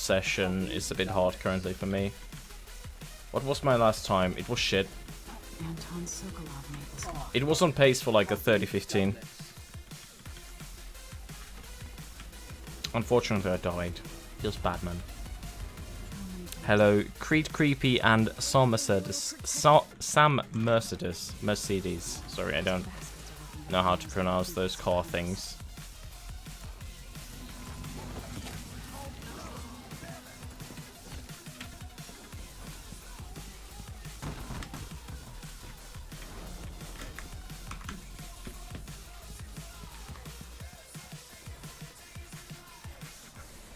session is a bit hard currently for me. What was my last time? It was shit. It was on pace for like a 30-15. Unfortunately, I died. Feels bad, man. Hello, Creed Creepy and Sam Mercedes. Sam Mercedes. Sorry, I don't know how to pronounce those car things.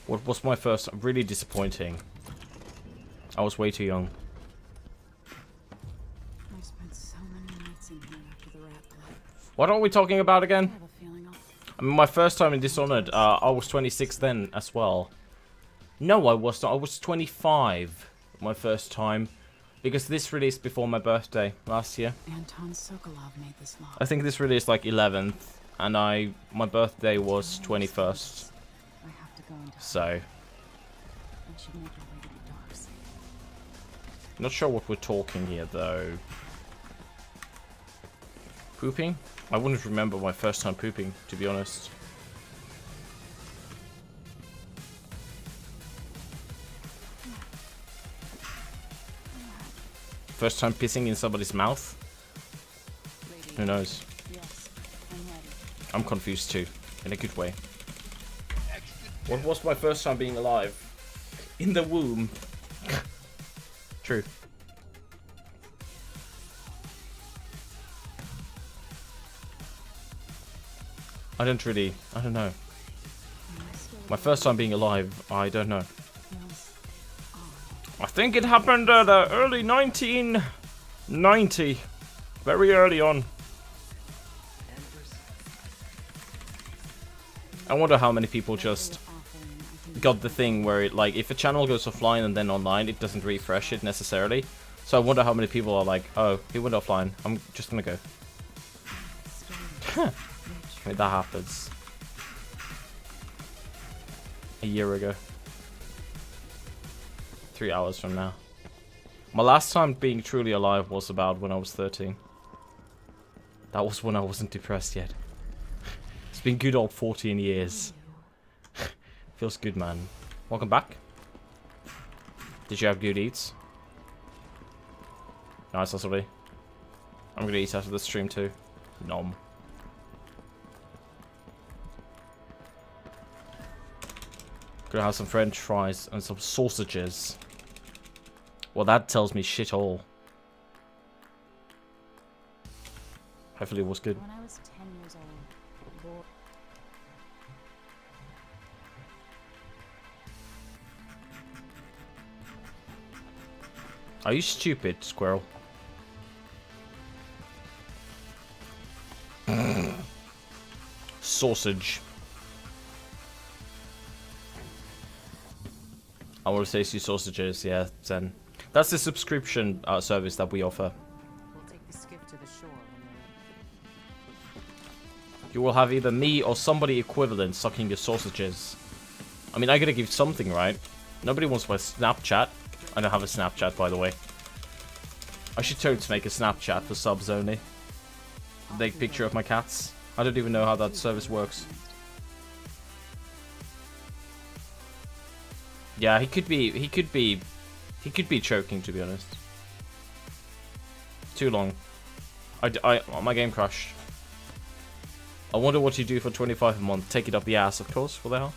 What was my first? Really disappointing. I was way too young. I spent so many nights in here after the rat play. What are we talking about again? I mean, my first time in Dishonored, I was 26 then as well. No, I was not. I was 25 my first time. Because this released before my birthday last year. Anton Sokolov made this law. I think this released like 11th. And my birthday was 21st. So, not sure what we're talking here though. Pooping? I wouldn't remember my first time pooping, to be honest. First time pissing in somebody's mouth? Who knows? I'm confused too, in a good way. What was my first time being alive? In the womb. True. I don't know. My first time being alive, I don't know. I think it happened at early 1990. Very early on. I wonder how many people just got the thing where it, like, if a channel goes offline and then online, it doesn't refresh it necessarily. So I wonder how many people are like, oh, he went offline, I'm just gonna go. I mean, that happens. A year ago. 3 hours from now. My last time being truly alive was about when I was 13. That was when I wasn't depressed yet. It's been good old 14 years. Feels good, man. Welcome back. Did you have good eats? Nice, actually. I'm gonna eat after the stream too. Nom. Gonna have some french fries and some sausages. Well, that tells me shit all. Hopefully it was good. When I was 10 years old, Are you stupid, squirrel? Sausage. I want to say two sausages, yeah, 10. That's the subscription service that we offer. we'll take the skiff to the shore when you're ready. You will have either me or somebody equivalent sucking your sausages. I mean, I gotta give something, right? Nobody wants my Snapchat. I don't have a Snapchat, by the way. I should totally make a Snapchat for subs only. Take picture of my cats. I don't even know how that service works. Yeah, he could be choking, to be honest. Too long. My game crashed. I wonder what you do for 25 a month. Take it up the ass, of course. What the hell?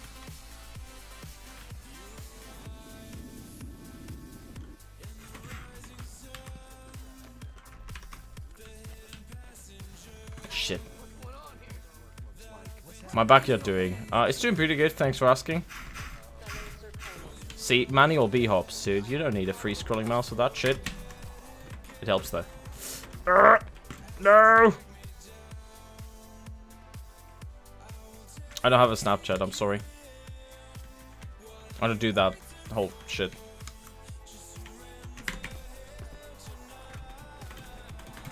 Shit. My backyard doing? It's doing pretty good, thanks for asking. See, manual B-hops, dude. You don't need a free scrolling mouse for that shit. It helps, though. No! I don't have a Snapchat, I'm sorry. I don't do that whole shit.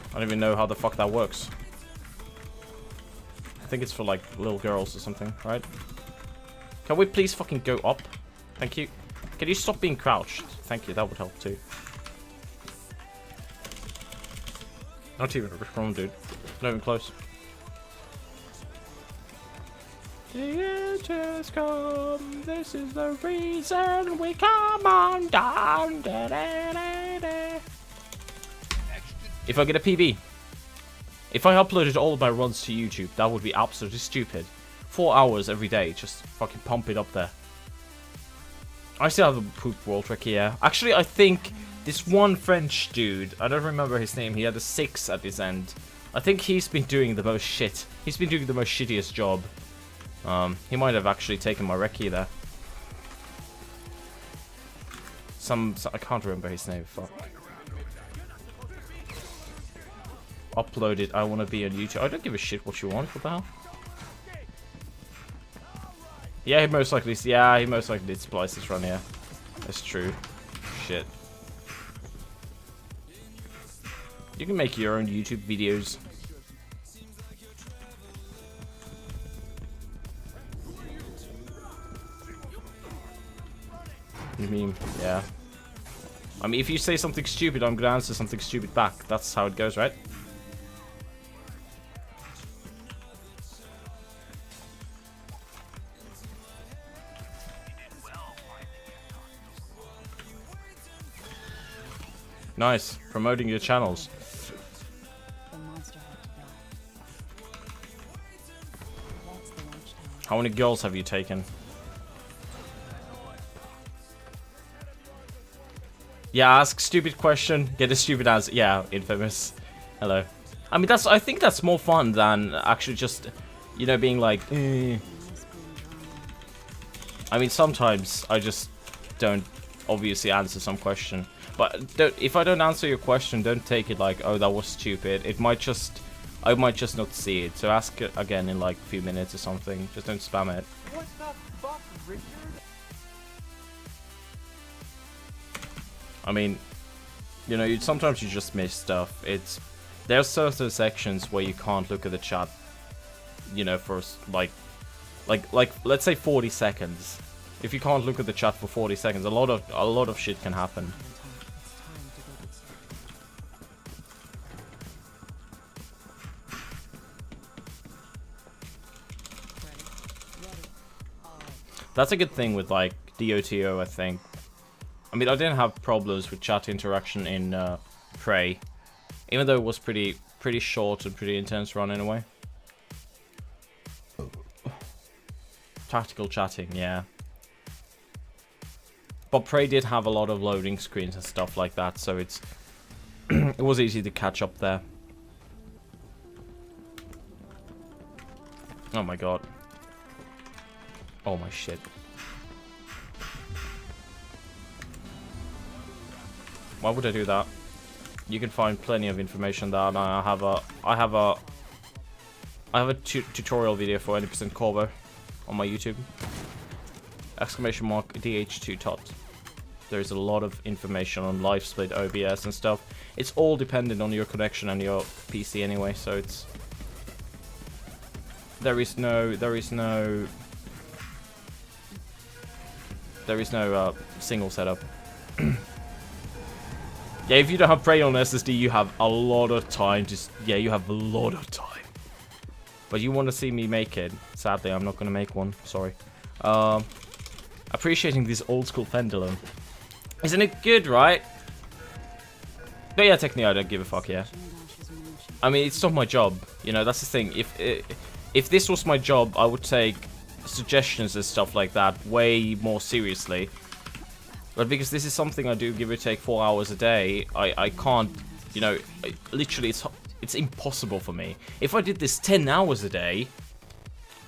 I don't even know how the fuck that works. I think it's for, like, little girls or something, right? Can we please fucking go up? Thank you. Can you stop being crouched? Thank you, that would help too. Not even a wrong, dude. Not even close. The end has come. This is the reason we come on down. Da, da, da, da. If I get a PB, if I uploaded all of my runs to YouTube, that would be absolutely stupid. 4 hours every day, just fucking pump it up there. I still have a poop world trick here. Actually, I think this one French dude, I don't remember his name, he had a 6 at his end. I think he's been doing the most shit. He's been doing the most shittiest job. He might have actually taken my recce there. I can't remember his name, fuck. Upload it, I want to be on YouTube. I don't give a shit what you want, what the hell? Yeah, he most likely did splice this run here. That's true. Shit. You can make your own YouTube videos. You mean, yeah. I mean, if you say something stupid, I'm gonna answer something stupid back. That's how it goes, right? Nice, promoting your channels. The monster had to die. That's the watchtower. How many girls have you taken? Yeah, ask stupid question, get a stupid answer. Yeah, infamous. Hello. I mean, I think that's more fun than actually just, you know, being like, I mean, sometimes I just don't obviously answer some question. But if I don't answer your question, don't take it like, oh, that was stupid. I might just not see it. So ask it again in like a few minutes or something. Just don't spam it. What the fuck, Richard? I mean, you know, sometimes you just miss stuff. There's certain sections where you can't look at the chat, you know, for like let's say 40 seconds. If you can't look at the chat for 40 seconds, a lot of shit can happen. That's a good thing with like DOTO, I think. I mean, I didn't have problems with chat interaction in Prey, even though it was pretty short and pretty intense run in a way. Tactical chatting, yeah. But Prey did have a lot of loading screens and stuff like that, so it's it was easy to catch up there. Oh my god. Oh my shit. Why would I do that? You can find plenty of information there. I have a tutorial video for 80% cover on my YouTube. Exclamation mark DH2 tot. There's a lot of information on live split, OBS and stuff. It's all dependent on your connection and your PC anyway, so it's there is no single setup. Yeah, if you don't have Prey on SSD, you have a lot of time. You have a lot of time. But you want to see me make it. Sadly, I'm not going to make one. Sorry. Appreciating this old school pendulum. Isn't it good, right? But yeah, technically, I don't give a fuck, yeah. I mean, it's not my job. You know, that's the thing. If this was my job, I would take suggestions and stuff like that way more seriously. But because this is something I do give or take 4 hours a day, I can't, you know, literally it's impossible for me. If I did this 10 hours a day,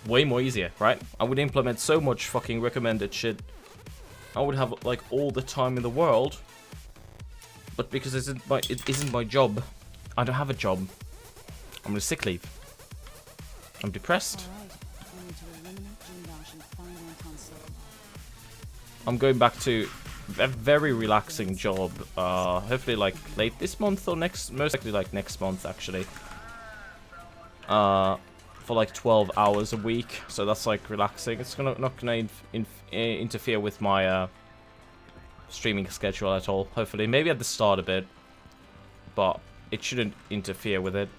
way more easier, right? I would implement so much fucking recommended shit. I would have like all the time in the world. But because it isn't my job, I don't have a job. I'm on sick leave. I'm depressed. I'm going back to a very relaxing job. Hopefully like late this month or most likely like next month actually. For like 12 hours a week, so that's like relaxing. It's not gonna interfere with my streaming schedule at all. Hopefully, maybe at the start a bit, but it shouldn't interfere with it.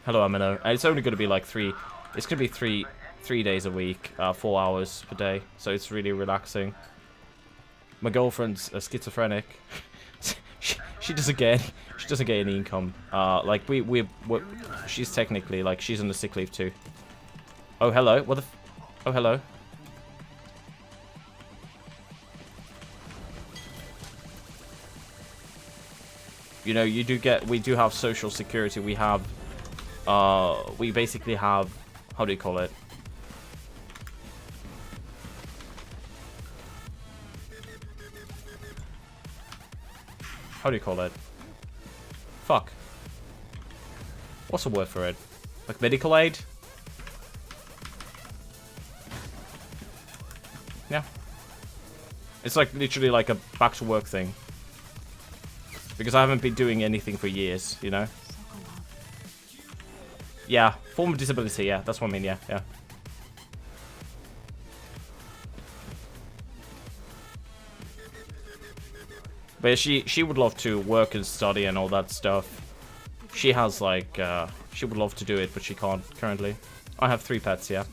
Hello, Amino. And it's only going to be like three. It's going to be three days a week, 4 hours per day. So it's really relaxing. My girlfriend's a schizophrenic. she doesn't get any income. Like she's technically like she's on the sick leave too. Oh hello. What the? Oh hello. You know, we do have social security. We have, we basically have, how do you call it? How do you call it? Fuck. What's the word for it? Like medical aid? Yeah. It's like literally like a back to work thing. Because I haven't been doing anything for years, you know? Yeah, form of disability, yeah, that's what I mean, yeah, yeah. But she would love to work and study and all that stuff. She has like, she would love to do it, but she can't currently. I have 3 pets, yeah.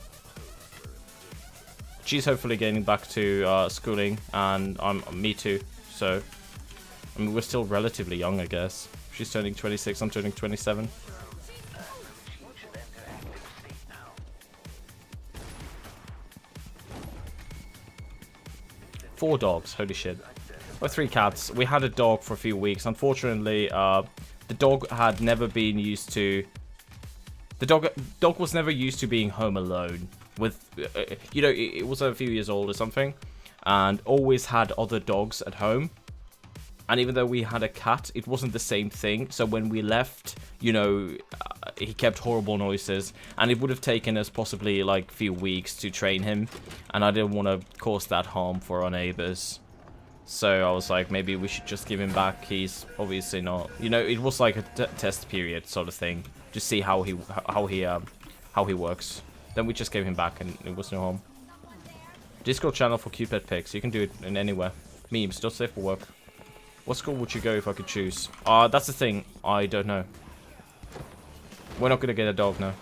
She's hopefully getting back to schooling, and me too, so... I mean, we're still relatively young, I guess. She's turning 26, I'm turning 27. Four dogs, holy shit. Or 3 cats. We had a dog for a few weeks. Unfortunately, the dog had never been used to... The dog was never used to being home alone. With, you know, it was a few years old or something. And always had other dogs at home. And even though we had a cat, it wasn't the same thing. So when we left, you know, he kept horrible noises. And it would have taken us possibly like a few weeks to train him. And I didn't want to cause that harm for our neighbors. So I was like, maybe we should just give him back. He's obviously not, you know, it was like a test period sort of thing. Just see how he works. Then we just gave him back and it was no harm. Discord channel for cute pet pics. You can do it in anywhere. Memes, not safe for work. What school would you go if I could choose? That's the thing. I don't know. We're not gonna get a dog now.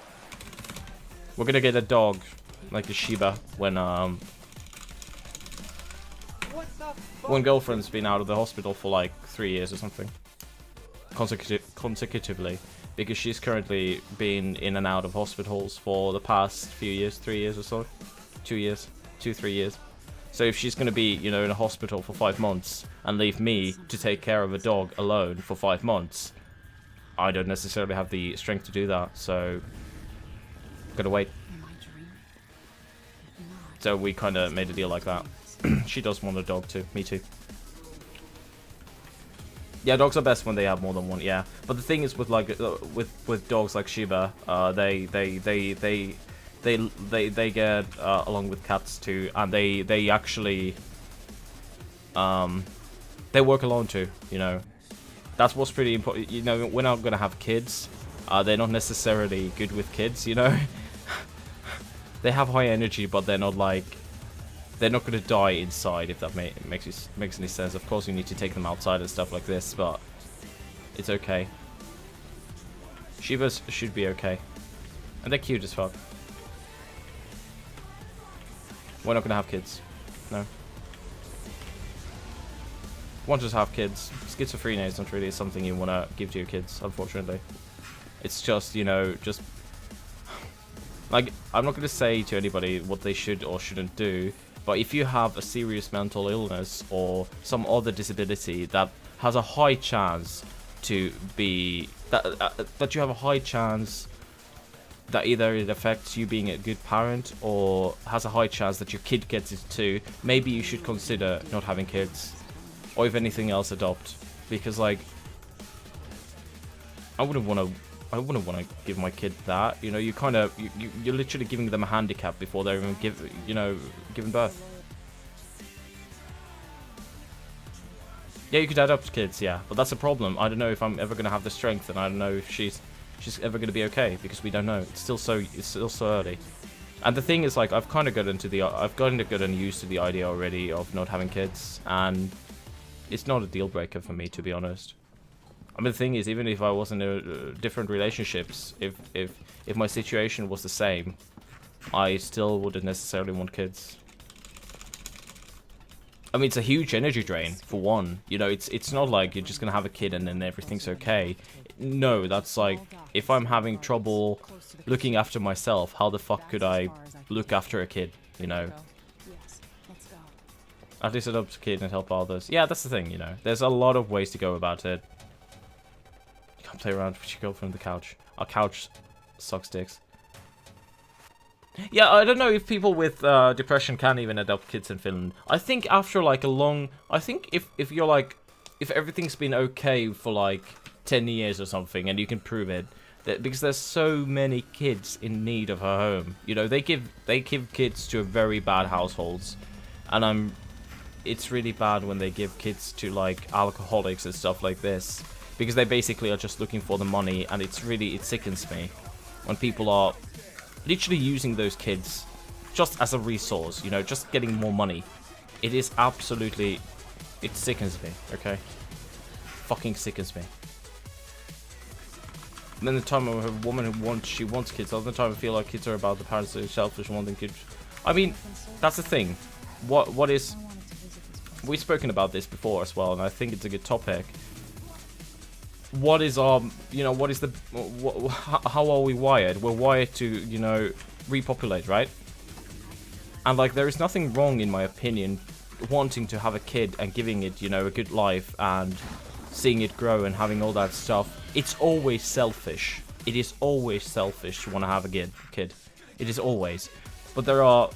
We're gonna get a dog, like a Shiba, when girlfriend's been out of the hospital for like 3 years or something. Consecutively. Because she's currently been in and out of hospitals for the past few years, 3 years or so. 2 years. 2-3 years. So if she's going to be, you know, in a hospital for 5 months and leave me to take care of a dog alone for 5 months, I don't necessarily have the strength to do that, so gotta wait. So we kind of made a deal like that. She does want a dog too, me too. Yeah, dogs are best when they have more than one, yeah. But the thing is with like with dogs like Shiba, they get along with cats too, and they actually they work alone too, you know. That's what's pretty important. You know, we're not gonna have kids. They're not necessarily good with kids, you know. They have high energy, but they're not like, they're not gonna die inside, if that makes any sense. Of course, you need to take them outside and stuff like this, but it's okay. Shibas should be okay, and they're cute as fuck. We're not gonna have kids. No. Want to have kids. Schizophrenia is not really something you want to give to your kids, unfortunately. It's just, you know, just... Like, I'm not going to say to anybody what they should or shouldn't do, but if you have a serious mental illness or some other disability that has a high chance to be... That you have a high chance that either it affects you being a good parent or has a high chance that your kid gets it too, maybe you should consider not having kids. Or if anything else, adopt. Because like, I wouldn't want to give my kid that. You know, you're literally giving them a handicap before they're even given birth. Yeah, you could adopt kids, yeah, but that's a problem. I don't know if I'm ever gonna have the strength, and I don't know if she's ever gonna be okay, because we don't know. It's still so early. And the thing is, like, I've kind of gotten used to the idea already of not having kids, and it's not a deal breaker for me, to be honest. I mean, the thing is, even if I was in different relationships, if my situation was the same, I still wouldn't necessarily want kids. I mean, it's a huge energy drain, for one. You know, it's not like you're just gonna have a kid and then everything's okay. No, that's like, if I'm having trouble looking after myself, how the fuck could I look after a kid, you know? At least adopt a kid and help others. Yeah, that's the thing, you know. There's a lot of ways to go about it. You can't play around with your girlfriend on the couch. Our couch sucks dicks. Yeah, I don't know if people with depression can even adopt kids in Finland. I think after like a long... I think if you're like... If everything's been okay for like 10 years or something and you can prove it, that because there's so many kids in need of a home. You know, they give kids to very bad households. And it's really bad when they give kids to like alcoholics and stuff like this. Because they basically are just looking for the money, and it sickens me. When people are literally using those kids just as a resource, you know, just getting more money. It is absolutely... It sickens me, okay? Fucking sickens me. And then the time of a woman who wants kids, all the time I feel like kids are about the parents that are selfish and wanting kids. I mean, that's the thing. What is... We've spoken about this before as well, and I think it's a good topic. What is our, you know, what is the, how are we wired? We're wired to, you know, repopulate, right? And like, there is nothing wrong, in my opinion, wanting to have a kid and giving it, you know, a good life and seeing it grow and having all that stuff. It's always selfish. It is always selfish to want to have a kid. It is always. But there are,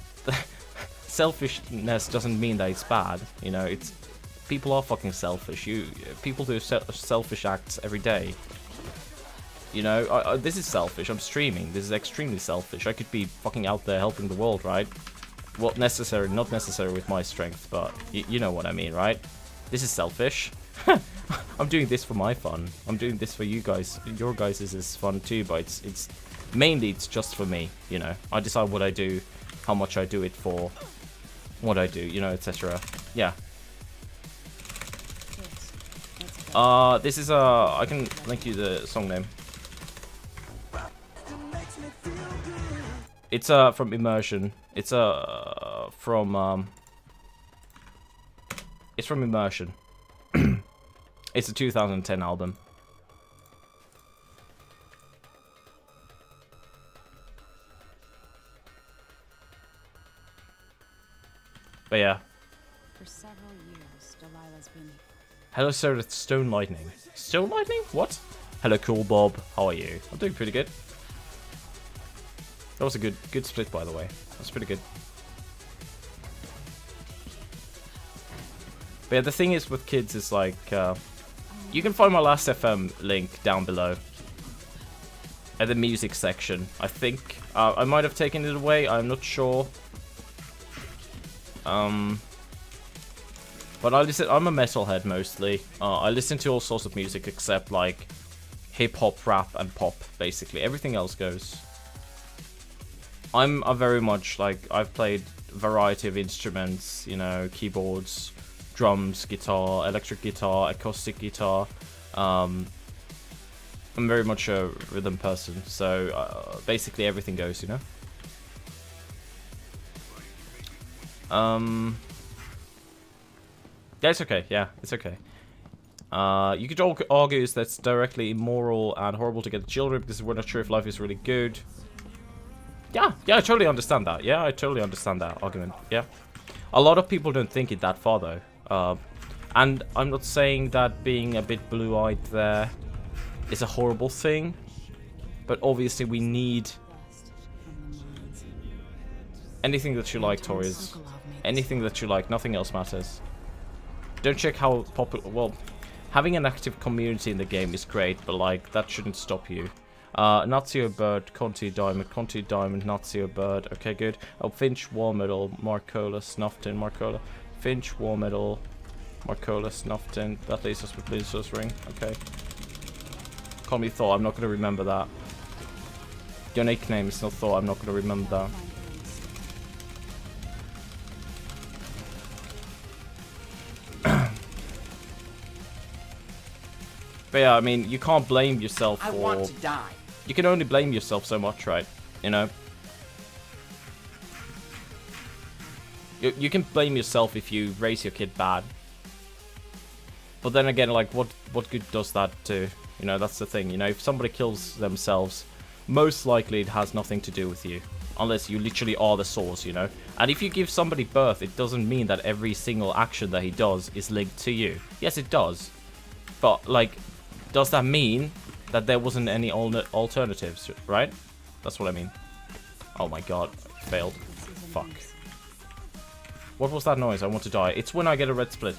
selfishness doesn't mean that it's bad, you know, it's, people are fucking selfish. People do selfish acts every day. You know, this is selfish. I'm streaming. This is extremely selfish. I could be fucking out there helping the world, right? Well, not necessary with my strength, but you know what I mean, right? This is selfish. I'm doing this for my fun. I'm doing this for you guys. Your guys' is fun too, but it's mainly it's just for me. You know, I decide what I do, how much I do it for, what I do, you know, etc. Yeah. This is I can link you the song name. It's from Immersion. It's from Immersion. It's a 2010 album. But yeah. For several years, Delilah's been... Hello, sir, it's Stone Lightning. Stone Lightning? What? Hello, Cool Bob. How are you? I'm doing pretty good. That was a good split, by the way. That's pretty good. But yeah, the thing is with kids is like, you can find my last FM link down below. At the music section, I think. I might have taken it away, I'm not sure. But I'm a metalhead mostly. I listen to all sorts of music except like hip-hop, rap, and pop, basically. Everything else goes. I'm a very much like, I've played a variety of instruments, you know, keyboards, drums, guitar, electric guitar, acoustic guitar. I'm very much a rhythm person, so basically everything goes, you know. Yeah, it's okay. Yeah, it's okay. You could all argue that's directly immoral and horrible to get children because we're not sure if life is really good. Yeah, I totally understand that. Yeah, I totally understand that argument. Yeah. A lot of people don't think it that far, though. And I'm not saying that being a bit blue-eyed there is a horrible thing. But obviously we need... anything that you like, Tories. Anything that you like. Nothing else matters. Don't check how popular... well, having an active community in the game is great, but like, that shouldn't stop you. Nazio Bird, Conti Diamond, Nazio Bird. Okay, good. Oh, Finch, War Medal, Marcola, Snuffton, Marcola. Finch, War Medal, Marcola, Snuffton. That leaves us with Blizzard's Ring. Okay. Call me Thor, I'm not going to remember that. Your nickname is not Thor, I'm not going to remember that. But yeah, I mean, you can't blame yourself for... I want to die. You can only blame yourself so much, right? You know? You can blame yourself if you raise your kid bad. But then again, like, what good does that do? You know, that's the thing. You know, if somebody kills themselves, most likely it has nothing to do with you. Unless you literally are the source, you know? And if you give somebody birth, it doesn't mean that every single action that he does is linked to you. Yes, it does. But, like, does that mean that there wasn't any alternatives, right? That's what I mean. Oh my god. Failed. Fuck. What was that noise? I want to die. It's when I get a red split.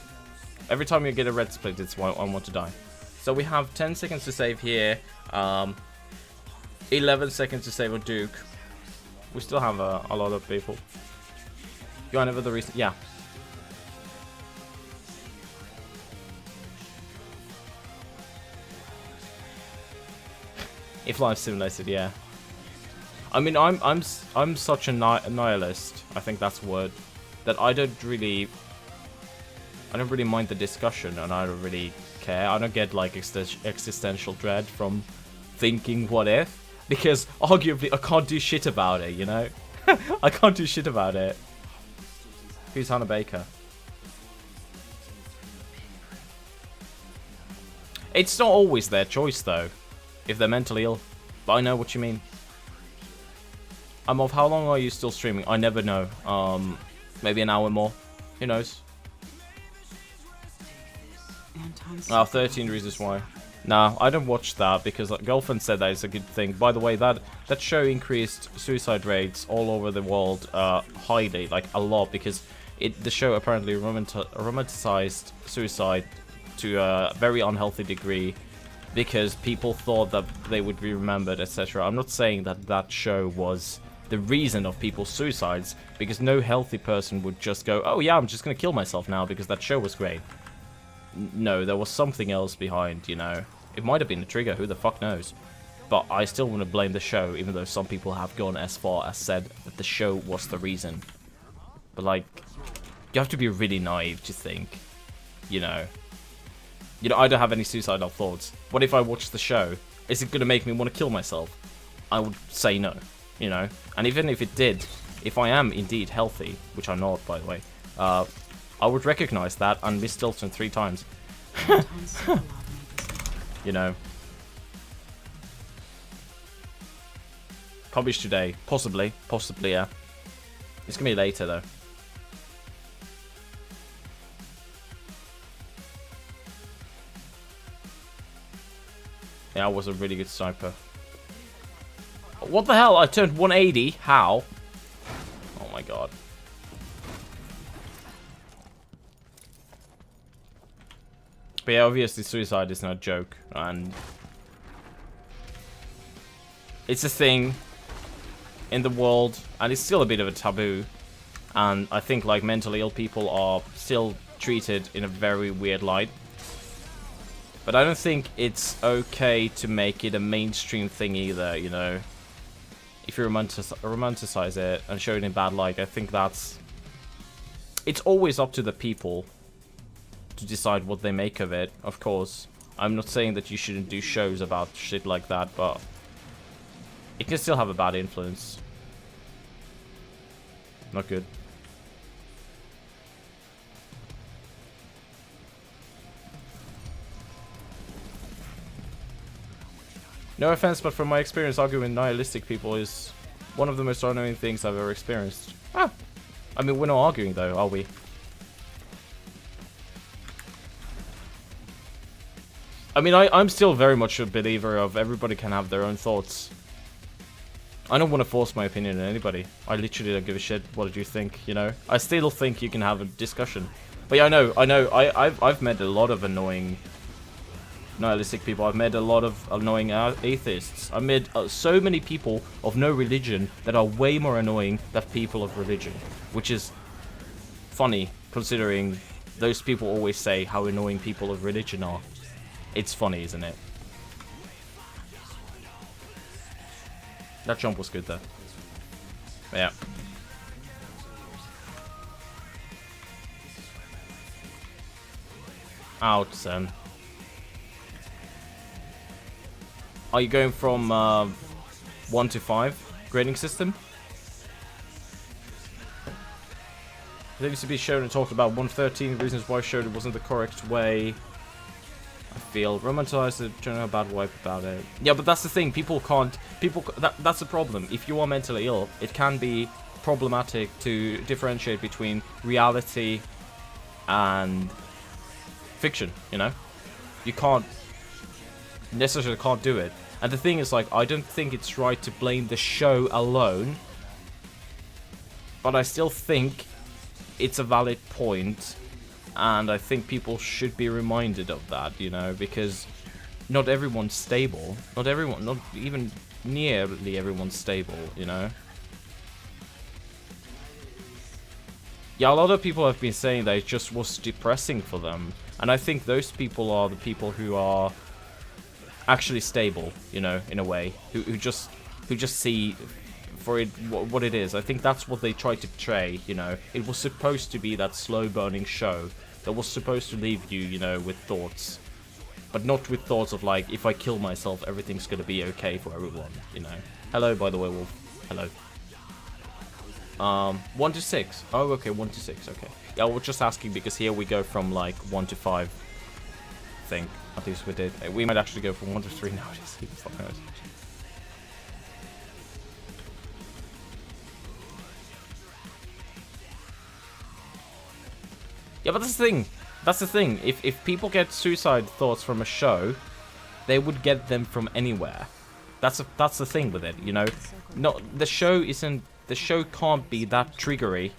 Every time you get a red split, it's when I want to die. So we have 10 seconds to save here. 11 seconds to save on Duke. We still have a lot of people. You are never the reason. Yeah. If life simulated, yeah. I mean, I'm such a nihilist. I think that's a word. That I don't really mind the discussion, and I don't really care. I don't get like existential dread from thinking what if, because arguably I can't do shit about it, you know? I can't do shit about it. Who's Hannah Baker? It's not always their choice though, if they're mentally ill. But I know what you mean. How long are you still streaming? I never know. Maybe an hour more. Who knows? 13 reasons why. Nah, I don't watch that because girlfriend said that it's a good thing. By the way, that show increased suicide rates all over the world highly, like a lot, because the show apparently romanticized suicide to a very unhealthy degree because people thought that they would be remembered, etc. I'm not saying that show was the reason of people's suicides, because no healthy person would just go, oh yeah, I'm just gonna kill myself now because that show was great. No, there was something else behind, you know. It might have been a trigger, who the fuck knows. But I still want to blame the show, even though some people have gone as far as said that the show was the reason. But like, you have to be really naive to think, you know. You know, I don't have any suicidal thoughts. What if I watch the show? Is it gonna make me want to kill myself? I would say no, you know. And even if it did, if I am indeed healthy, which I'm not, by the way, I would recognize that and miss Stilton 3 times. You know. Publish today. Possibly, yeah. It's gonna be later, though. Yeah, I was a really good sniper. What the hell? I turned 180? How? Oh my god. But yeah, obviously suicide is not a joke, and it's a thing in the world, and it's still a bit of a taboo, and I think like mentally ill people are still treated in a very weird light. But I don't think it's okay to make it a mainstream thing either, you know. If you romanticize it and show it in bad light, I think that's... It's always up to the people to decide what they make of it, of course. I'm not saying that you shouldn't do shows about shit like that, but it can still have a bad influence. Not good. No offense, but from my experience, arguing with nihilistic people is one of the most annoying things I've ever experienced. Ah! I mean, we're not arguing though, are we? I mean, I'm still very much a believer of everybody can have their own thoughts. I don't want to force my opinion on anybody. I literally don't give a shit what do you think, you know? I still think you can have a discussion. But yeah, I know, I've met a lot of annoying nihilistic people. I've met a lot of annoying atheists. I've met so many people of no religion that are way more annoying than people of religion. Which is funny, considering those people always say how annoying people of religion are. It's funny, isn't it? That jump was good, though. Yeah. Out, son. Are you going from 1 to 5 grading system? There used to be shown and talked about 113 reasons why showed it wasn't the correct way. I feel romanticized it, don't know a bad wipe about it. Yeah, but that's the thing. People can't. That's the problem. If you are mentally ill, it can be problematic to differentiate between reality and fiction. You know, you can't necessarily can't do it. And the thing is, like, I don't think it's right to blame the show alone, but I still think it's a valid point, and I think people should be reminded of that, you know, because not everyone's stable. Not even nearly everyone's stable, you know. Yeah, a lot of people have been saying that it just was depressing for them, and I think those people are the people who are actually stable, you know, in a way, who just see for it what it is. I think that's what they tried to portray, you know. It was supposed to be that slow burning show that was supposed to leave you, you know, with thoughts, but not with thoughts of like, if I kill myself, everything's gonna be okay for everyone, you know. Hello, by the way, Wolf. Hello. 1 to 6. Oh, okay, 1 to 6. Okay. Yeah, we're just asking because here we go from like 1 to 5. I think at least we did. We might actually go from 1 to 3 nowadays. Who the fuck knows? Yeah, but that's the thing. That's the thing. If people get suicide thoughts from a show, they would get them from anywhere. That's the thing with it, you know. No, the show can't be that triggery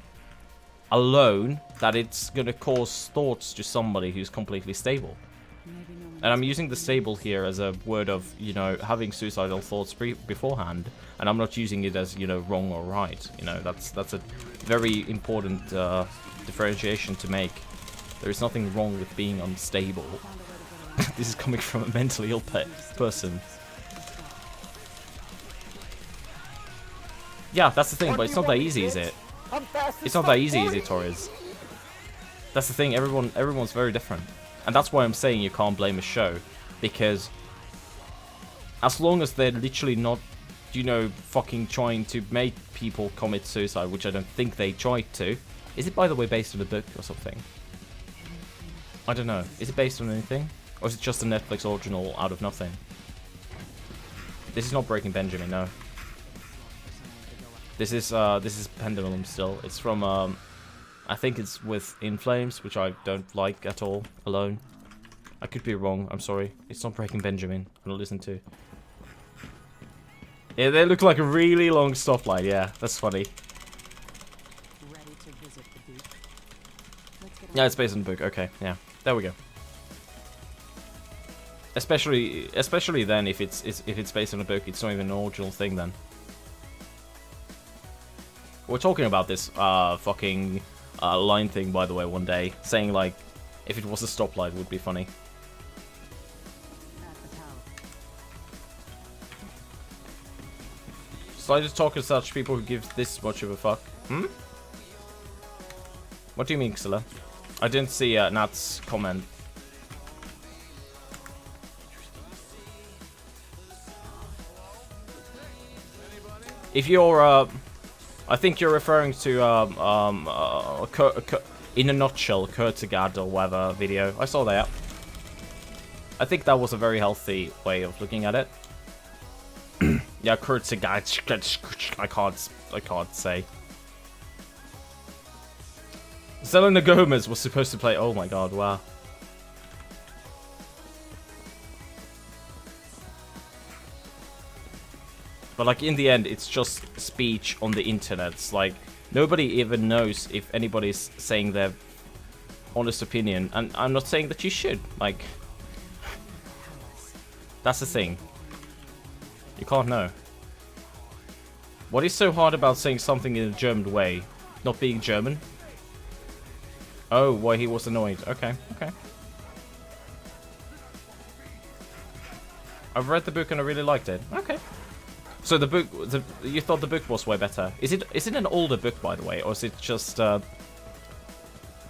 alone that it's gonna cause thoughts to somebody who's completely stable. And I'm using the stable here as a word of, you know, having suicidal thoughts beforehand, and I'm not using it as, you know, wrong or right. You know, that's a very important differentiation to make. There is nothing wrong with being unstable. This is coming from a mentally ill person. Yeah, that's the thing, but it's not that easy, is it? It's not that easy, is it, Torres? That's the thing, everyone's very different. And that's why I'm saying you can't blame a show. Because as long as they're literally not, you know, fucking trying to make people commit suicide, which I don't think they tried to. Is it, by the way, based on a book or something? I don't know. Is it based on anything? Or is it just a Netflix original out of nothing? This is not Breaking Benjamin, no. This is Pendulum still. It's from, I think it's with In Flames, which I don't like at all, alone. I could be wrong, I'm sorry. It's not Breaking Benjamin, I'm gonna listen to. Yeah, they look like a really long stoplight, yeah, that's funny. Yeah, it's based on the book, okay, yeah. There we go. Especially then, if it's based on a book, it's not even an original thing then. We're talking about this fucking line thing, by the way, one day, saying like, if it was a stoplight, it would be funny. So I just talk to such people who give this much of a fuck. Hmm? What do you mean, Xilla? I didn't see Nat's comment. If you're, I think you're referring to, in a nutshell, Kurtzegard or whatever video. I saw that. I think that was a very healthy way of looking at it. Yeah, Kurtzegard. I can't say. Selena Gomez was supposed to play. Oh my god! Wow. But like in the end, it's just speech on the internet. It's like nobody even knows if anybody's saying their honest opinion. And I'm not saying that you should. Like, that's the thing. You can't know. What is so hard about saying something in a German way? Not being German? Oh, why he was annoyed. Okay, okay. I've read the book and I really liked it. Okay. So the book, you thought the book was way better. Is it an older book, by the way, or is it just?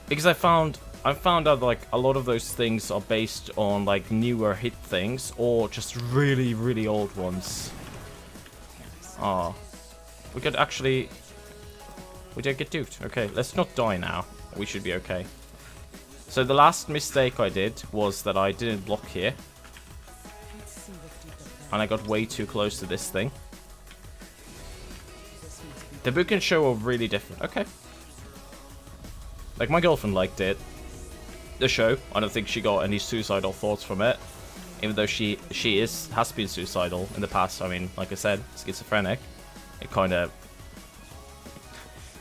Because I found I found out like a lot of those things are based on like newer hit things or just really, really old ones. Ah, we could actually. We did get duped. Okay, let's not die now. We should be okay. So the last mistake I did was that I didn't block here. And I got way too close to this thing. The book and show are really different. Okay. Like, my girlfriend liked it. The show. I don't think she got any suicidal thoughts from it. Even though she has been suicidal in the past. I mean, like I said, schizophrenic. It kind of...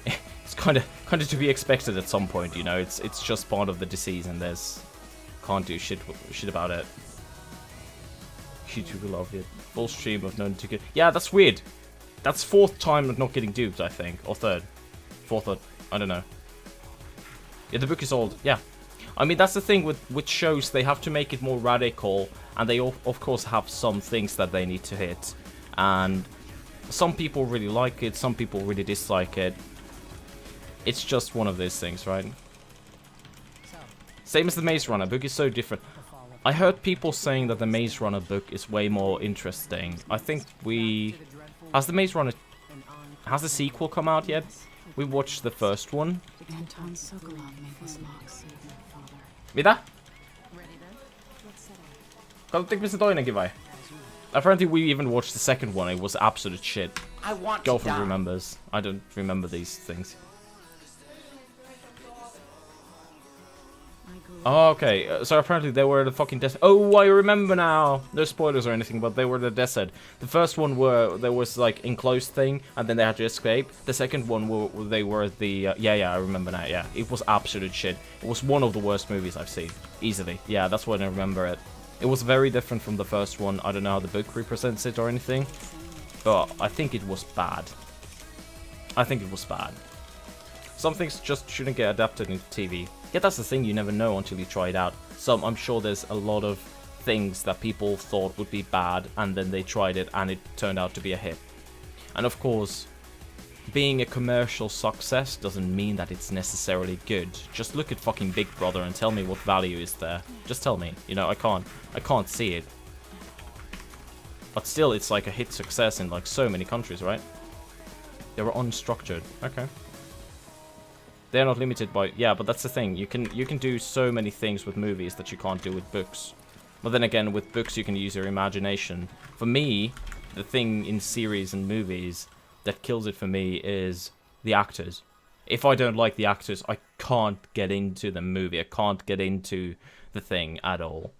It's kind of to be expected at some point, you know. It's just part of the disease and there's... Can't do shit about it. YouTube will love it. Full stream of known to get... Yeah, that's weird. That's 4th time of not getting duped, I think. Or 3rd. 4th, I don't know. Yeah, the book is old. Yeah. I mean, that's the thing with shows. They have to make it more radical. And they, of course, have some things that they need to hit. And some people really like it. Some people really dislike it. It's just one of those things, right? Same as the Maze Runner. Book is so different. I heard people saying that the Maze Runner book is way more interesting. I think we... Has the Maze Runner... Has the sequel come out yet? We watched the first one. Mitä? Katsottiinko me se toinenkin vai? Apparently we even watched the second one. It was absolute shit. Girlfriend remembers. I don't remember these things. Oh, okay. So apparently they were the fucking desert. Oh, I remember now. No spoilers or anything, but they were the desert. The first one there was like enclosed thing, and then they had to escape. The second one they were the yeah, I remember now. Yeah, it was absolute shit. It was one of the worst movies I've seen, easily. Yeah, that's when I remember it. It was very different from the first one. I don't know how the book represents it or anything, but I think it was bad. I think it was bad. Some things just shouldn't get adapted into TV. Yeah, that's the thing, you never know until you try it out. So I'm sure there's a lot of things that people thought would be bad, and then they tried it, and it turned out to be a hit. And of course, being a commercial success doesn't mean that it's necessarily good. Just look at fucking Big Brother and tell me what value is there. Just tell me. You know, I can't see it. But still, it's like a hit success in like so many countries, right? They were unstructured. Okay. They're not limited by... Yeah, but that's the thing. You can do so many things with movies that you can't do with books. But then again, with books you can use your imagination. For me, the thing in series and movies that kills it for me is the actors. If I don't like the actors, I can't get into the movie. I can't get into the thing at all.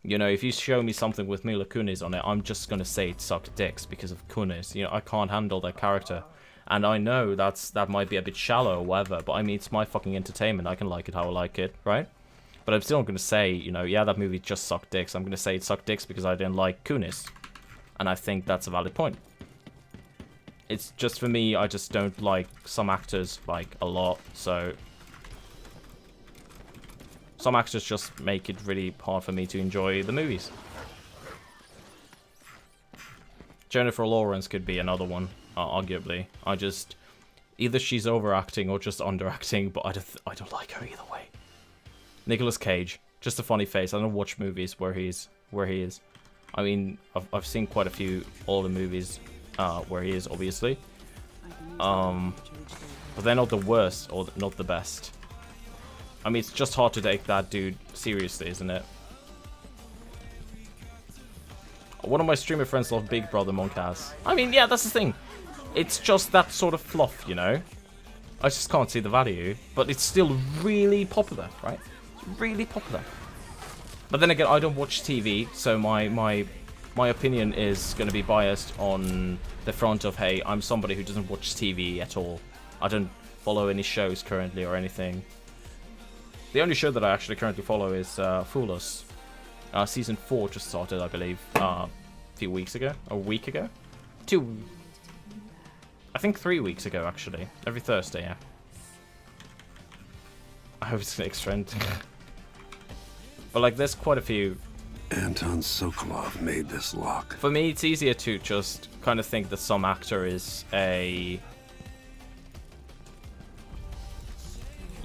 You know, if you show me something with Mila Kunis on it, I'm just gonna say it sucked dicks because of Kunis. You know, I can't handle that character. And I know that might be a bit shallow or whatever, but I mean, it's my fucking entertainment. I can like it how I like it, right? But I'm still not going to say, you know, yeah, that movie just sucked dicks. I'm going to say it sucked dicks because I didn't like Kunis. And I think that's a valid point. It's just, for me, I just don't like some actors, like, a lot, so... Some actors just make it really hard for me to enjoy the movies. Jennifer Lawrence could be another one. Arguably, either she's overacting or just underacting, but I don't like her either way. Nicolas Cage, just a funny face. I don't watch movies where he is. I mean, I've seen quite a few older movies where he is, obviously. But they're not the worst or not the best. I mean, it's just hard to take that dude seriously, isn't it? One of my streamer friends loved Big Brother Monkas. I mean, yeah, that's the thing. It's just that sort of fluff, you know? I just can't see the value. But it's still really popular, right? It's really popular. But then again, I don't watch TV, so my opinion is going to be biased on the front of, hey, I'm somebody who doesn't watch TV at all. I don't follow any shows currently or anything. The only show that I actually currently follow is Fool Us. Season 4 just started, I believe, a few weeks ago. A week ago? I think 3 weeks ago, actually. Every Thursday, yeah. I hope it's next trend. But, like, there's quite a few... Anton Sokolov made this lock. For me, it's easier to just kind of think that some actor is a...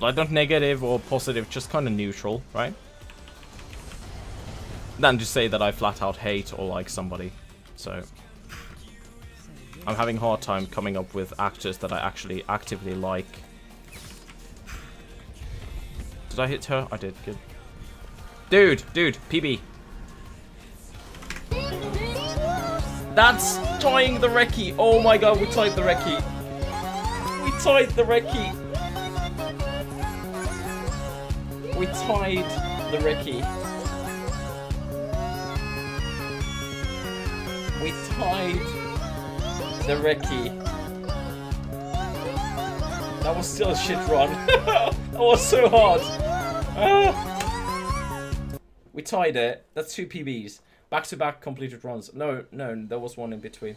Like, not negative or positive, just kind of neutral, right? Than to say that I flat out hate or like somebody. So I'm having a hard time coming up with actors that I actually actively like. Did I hit her? I did, good. Dude, PB. That's tying the recce. Oh my god, we tied the recce. We tied the recce. We tied the recce. We tied the recce. That was still a shit run. That was so hard. We tied it. That's 2 PBs. Back-to-back completed runs. No, there was one in between.